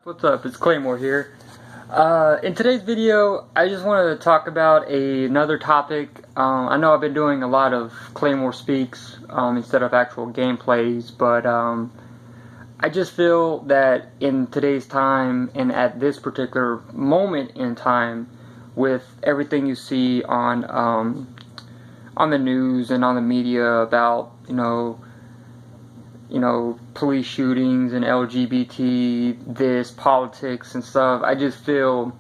What's up? It's Claymore here. In today's video, I just wanted to talk about another topic. I know I've been doing a lot of Claymore speaks instead of actual gameplays, but I just feel that in today's time and at this particular moment in time, with everything you see on the news and on the media about police shootings and LGBT, this, politics and stuff, I just feel,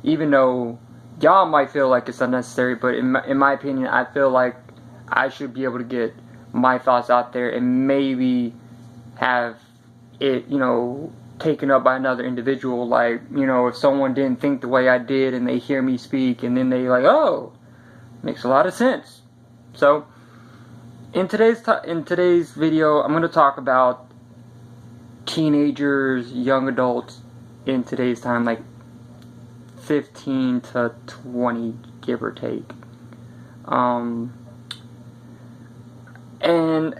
even though y'all might feel like it's unnecessary, but in my opinion, I feel like I should be able to get my thoughts out there and maybe have it, taken up by another individual. Like, if someone didn't think the way I did and they hear me speak and then they like, oh, makes a lot of sense. So, in today's video, I'm going to talk about teenagers, young adults in today's time, like 15 to 20, give or take. And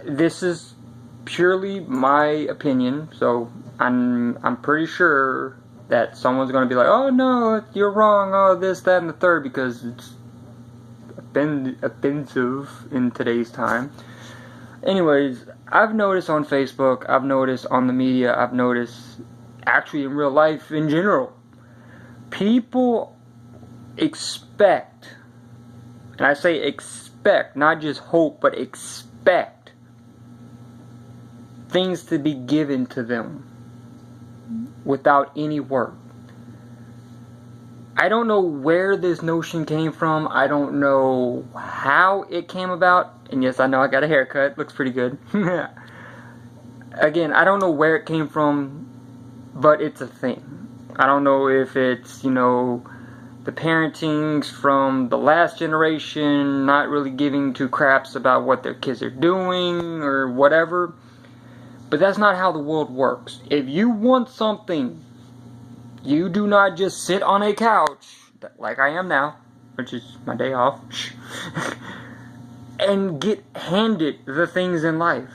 this is purely my opinion, so I'm pretty sure that someone's going to be like, oh no, you're wrong, oh this, that, and the third, because it's been offensive in today's time. Anyways, I've noticed on Facebook, I've noticed on the media, I've noticed actually in real life in general, people expect, and I say expect, not just hope, but expect things to be given to them without any work. I don't know where this notion came from. I don't know how it came about. And yes, I know I got a haircut. Looks pretty good. Again, I don't know where it came from, but it's a thing. I don't know if it's, the parentings from the last generation not really giving two craps about what their kids are doing or whatever. But that's not how the world works. If you want something, you do not just sit on a couch, like I am now, which is my day off, and get handed the things in life.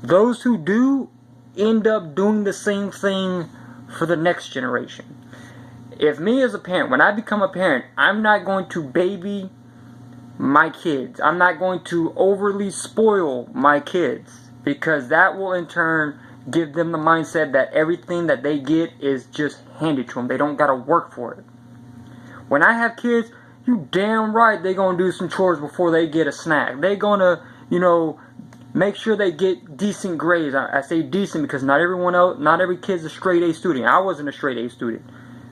Those who do end up doing the same thing for the next generation. If me as a parent, when I become a parent, I'm not going to baby my kids. I'm not going to overly spoil my kids, because that will in turn give them the mindset that everything that they get is just handed to them. They don't gotta work for it. When I have kids, you damn right they gonna do some chores before they get a snack. They gonna, make sure they get decent grades. I say decent because not every kid's a straight A student. I wasn't a straight A student,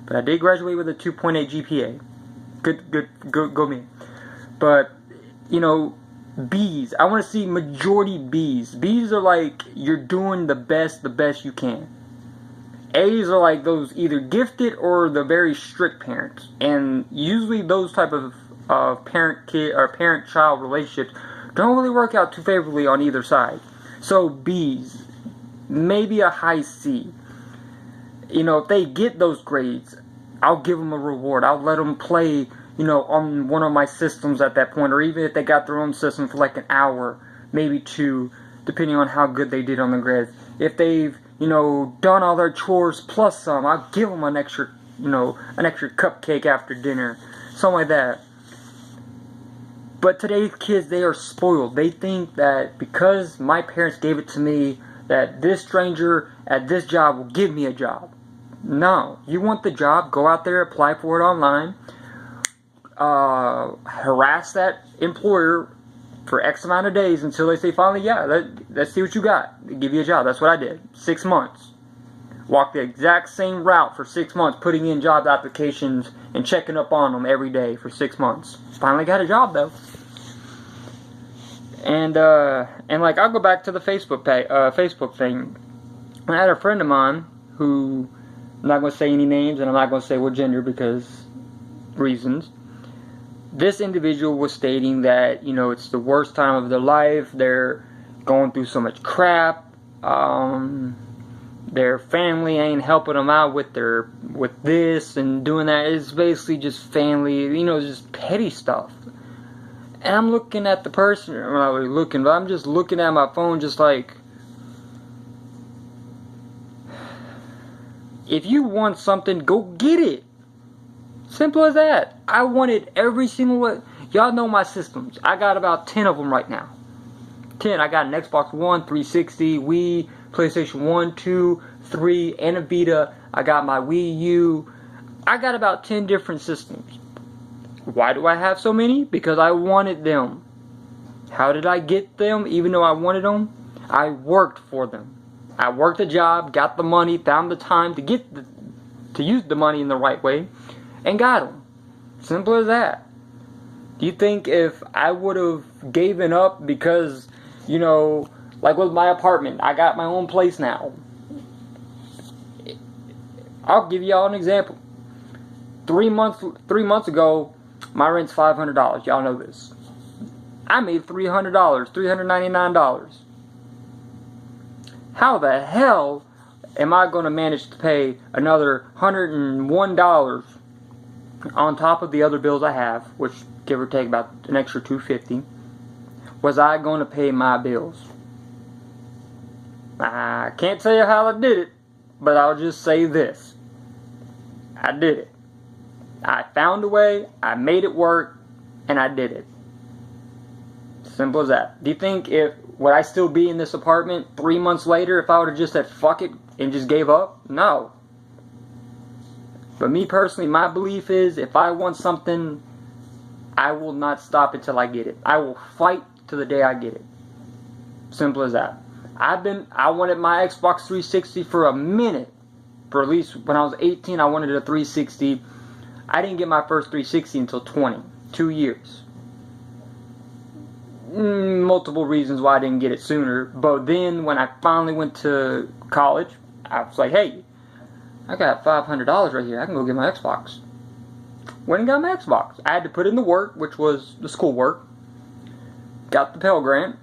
but I did graduate with a 2.8 GPA. Go me. But, B's. I want to see majority B's. B's are like you're doing the best you can. A's are like those either gifted or the very strict parents. And usually those type of parent-kid or parent-child relationships don't really work out too favorably on either side. So B's, maybe a high C. If they get those grades, I'll give them a reward. I'll let them play on one of my systems at that point, or even if they got their own system for like an hour, maybe two, depending on how good they did on the grades. If they've, done all their chores plus some, I'll give them an extra cupcake after dinner, something like that. But today's kids, they are spoiled. They think that because my parents gave it to me, that this stranger at this job will give me a job. No, you want the job, go out there, apply for it online, harass that employer for X amount of days until they say finally, yeah, let's see what you got. They give you a job. That's what I did. 6 months. Walked the exact same route for 6 months, putting in job applications and checking up on them every day for 6 months. Finally got a job though. And like, I'll go back to the Facebook thing. I had a friend of mine who, I'm not going to say any names and I'm not going to say what gender because reasons. This individual was stating that, it's the worst time of their life. They're going through so much crap. Their family ain't helping them out with this and doing that. It's basically just family, just petty stuff. And I'm looking at the person, I'm not really looking, but I'm just looking at my phone just like, If you want something, go get it. Simple as that. I wanted every single one. Y'all know my systems. I got about 10 of them right now. 10. I got an Xbox One, 360, Wii, PlayStation 1, 2, 3, and a Vita. I got my Wii U. I got about 10 different systems. Why do I have so many? Because I wanted them. How did I get them even though I wanted them? I worked for them. I worked a job, got the money, found the time to use the money in the right way, and got them. Simple as that. Do you think if I would have given up because, you know, like with my apartment, I got my own place now. I'll give y'all an example. 3 months ago, my rent's $500. Y'all know this. I made $300, $399. How the hell am I going to manage to pay another $101 on top of the other bills I have, which give or take about an extra $250? Was I going to pay my bills? I can't tell you how I did it, but I'll just say this. I did it. I found a way, I made it work, and I did it. Simple as that. Do you think would I still be in this apartment 3 months later if I would have just said fuck it and just gave up? No. But me personally, my belief is if I want something, I will not stop until I get it. I will fight to the day I get it. Simple as that. I wanted my Xbox 360 for a minute. For at least when I was 18, I wanted a 360. I didn't get my first 360 until 20. 2 years. Multiple reasons why I didn't get it sooner. But then when I finally went to college, I was like, hey, I got $500 right here. I can go get my Xbox. Went and got my Xbox. I had to put in the work, which was the school work. Got the Pell Grant.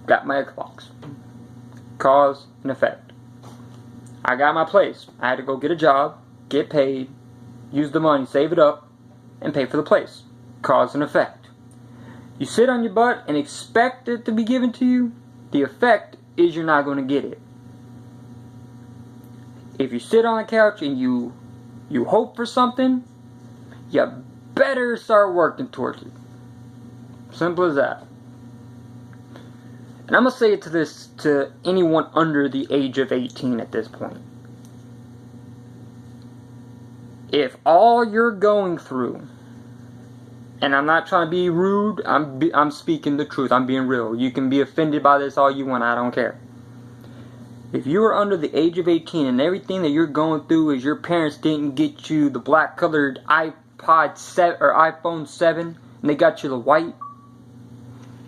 Got my Xbox. Cause and effect. I got my place. I had to go get a job, get paid, use the money, save it up, and pay for the place. Cause and effect. You sit on your butt and expect it to be given to you, the effect is you're not going to get it. If you sit on the couch and you hope for something, you better start working towards it. Simple as that. And I'm going to say it to anyone under the age of 18 at this point. If all you're going through, and I'm not trying to be rude, I'm speaking the truth, I'm being real. You can be offended by this all you want, I don't care. If you are under the age of 18 and everything that you're going through is your parents didn't get you the black colored iPod 7 or iPhone 7 and they got you the white.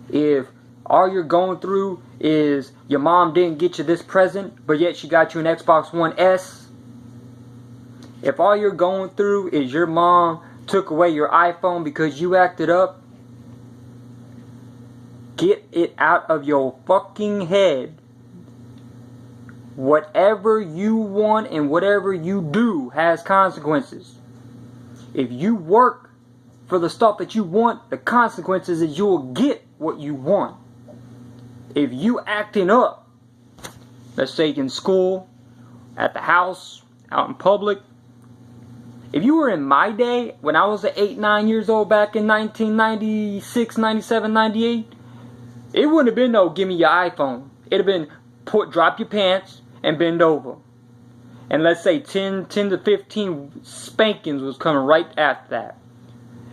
If all you're going through is your mom didn't get you this present but yet she got you an Xbox One S. If all you're going through is your mom took away your iPhone because you acted up, get it out of your fucking head. Whatever you want and whatever you do has consequences. If you work for the stuff that you want, the consequences is you will get what you want. If you acting up, let's say in school, at the house, out in public, if you were in my day, when I was 8, 9 years old back in 1996, 97, 98, it wouldn't have been no give me your iPhone. It'd have been drop your pants and bend over. And let's say 10 to 15 spankings was coming right after that.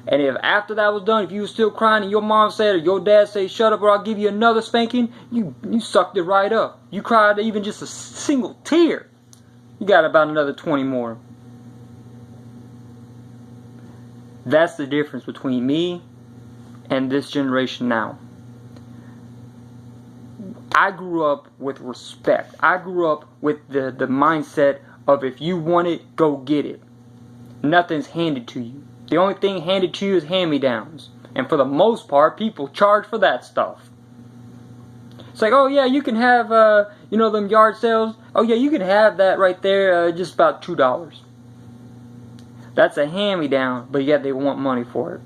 And if after that was done, if you were still crying and your mom said or your dad said shut up or I'll give you another spanking, you sucked it right up. You cried even just a single tear, you got about another 20 more. That's the difference between me and this generation now. I grew up with respect. I grew up with the mindset of if you want it, go get it. Nothing's handed to you. The only thing handed to you is hand-me-downs. And for the most part, people charge for that stuff. It's like, oh yeah, you can have, them yard sales. Oh yeah, you can have that right there, just about $2. That's a hand-me-down, but yet they want money for it.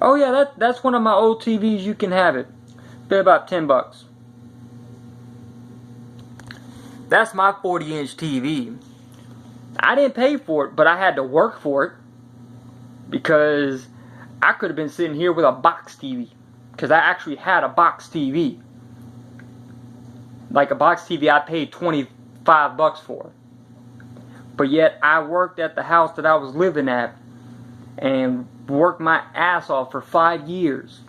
Oh yeah, that's one of my old TVs, you can have it. Pay about $10. That's my 40-inch TV. I didn't pay for it, but I had to work for it, because I could have been sitting here with a box TV, because I actually had a box TV. Like a box TV I paid $25 for. But yet I worked at the house that I was living at and worked my ass off for 5 years.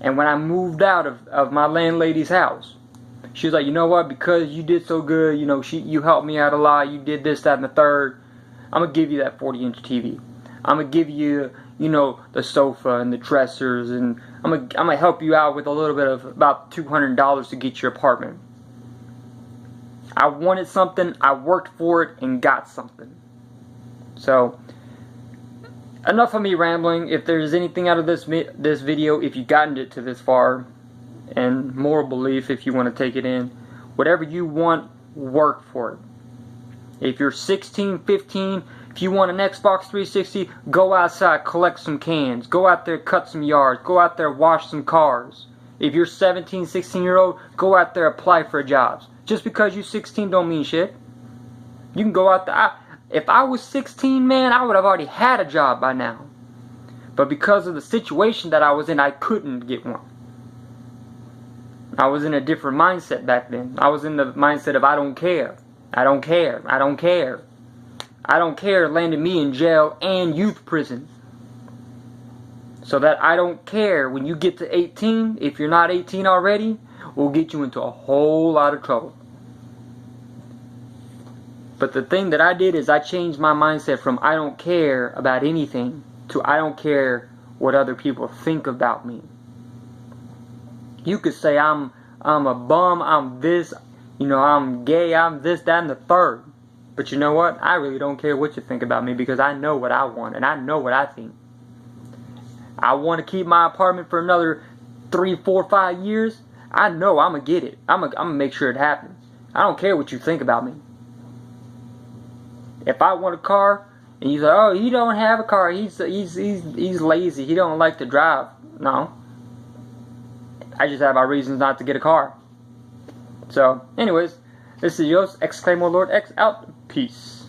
And when I moved out of my landlady's house, she was like, you know what, because you did so good, you know, you helped me out a lot, you did this, that, and the third, I'm going to give you that 40-inch TV. I'm going to give you, you know, the sofa and the dressers, and I'm gonna help you out with a little bit of about $200 to get your apartment. I wanted something, I worked for it, and got something. So, enough of me rambling. If there's anything out of this video, if you've gotten it to this far, and moral belief if you want to take it in, whatever you want, work for it. If you're 16, 15, if you want an Xbox 360, go outside, collect some cans. Go out there, cut some yards. Go out there, wash some cars. If you're 17, 16-year-old, go out there, apply for jobs. Just because you're 16 don't mean shit. You can go out there. If I was 16, man, I would have already had a job by now. But because of the situation that I was in, I couldn't get one. I was in a different mindset back then. I was in the mindset of I don't care. I don't care. I don't care. I don't care landed me in jail and youth prison. So that I don't care when you get to 18, if you're not 18 already, will get you into a whole lot of trouble. But the thing that I did is I changed my mindset from I don't care about anything to I don't care what other people think about me. You could say I'm a bum, I'm this, you know, I'm gay, I'm this, that, and the third. But you know what? I really don't care what you think about me, because I know what I want and I know what I think. I want to keep my apartment for another 3, 4, 5 years. I know I'm going to get it. I'm going to make sure it happens. I don't care what you think about me. If I want a car and you say, oh, he don't have a car, he's lazy, he don't like to drive. No. I just have my reasons not to get a car. So, anyways, this is yours, Claymore Lord X out. Peace.